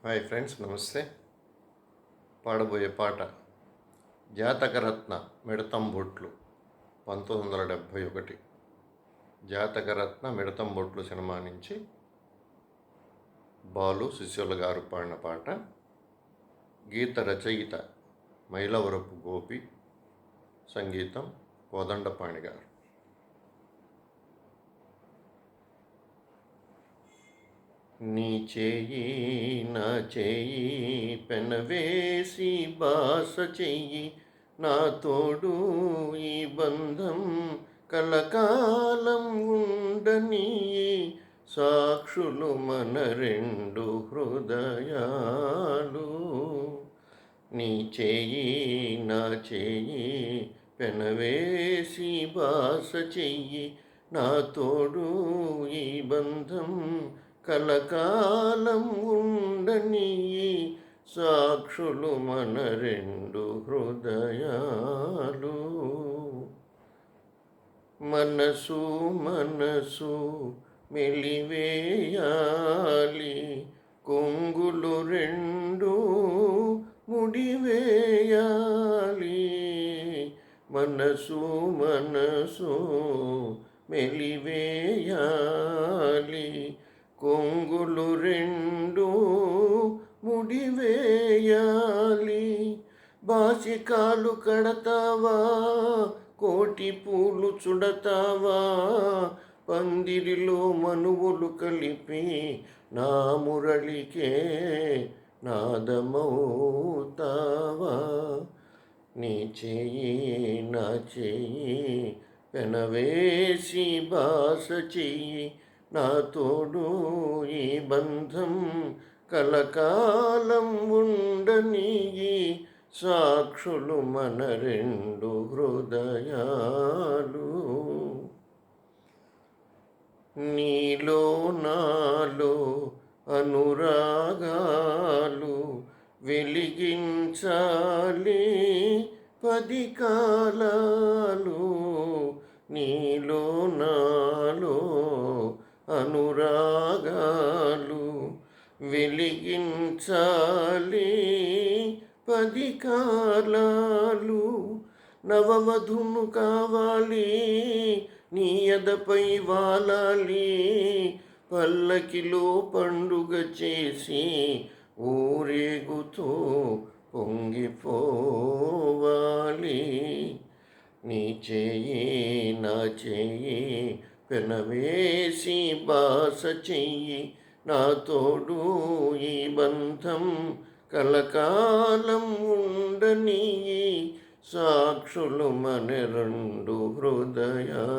Hi friends, నమస్తే. పాడబోయే పాట జాతకరత్న మిడతంబొట్లు 1971. జాతకరత్న మిడతంబొట్లు cinema నుంచి బాలు సుశీల గారు పాడిన పాట. గీత రచయిత మైలవరపు గోపి, సంగీతం కోదండపాణి గారు. నీ చేయి నా చేయి పెనవేసి బాస చెయ్యి, నా తోడు ఈ బంధం కలకాలం ఉండని, సాక్షులు మన రెండు హృదయాలు. నీ చేయి నా చేయి పెనవేసి బాస చెయ్యి, నా తోడు ఈ బంధం కలకాలం ఉండని, సాక్షులు మన రెండు హృదయాలు. మనసు మనసు మెలివేయాలి, కొంగులు రెండు ముడివేయాలి. మనసు మనసు మెలివేయాలి, కొంగులు రెండు ముడివేయాలి. బాసికాలు కడతావా, కోటి పూలు చుడతావా, పందిరిలో మనువులు కలిపి నా మురళికే నాదమవుతావా. నీ చేయి నా చేయి పెనవేసి బాస చెయ్యి, నా తోడు ఈ బంధం కలకాలం ఉండని, సాక్షులు మన రెండు హృదయాలు. నీలో నాలో అనురాగాలు వెలిగించాలి 10 కాలాలు. నీలో నాలో అనురాగాలు వెలిగించాలి 10 కాలాలు. నవవధును కావాలి, నీ ఎదపై వాలాలి, పల్లకిలో పండుగ చేసి ఊరేగుతూ పొంగిపోవాలి. నీ చేయి నా చేయి పెనవేసి బాస చెయ్యి, నా తోడు ఈ బంధం కలకాలం ఉండని, సాక్షులు మన రెండు హృదయాలు.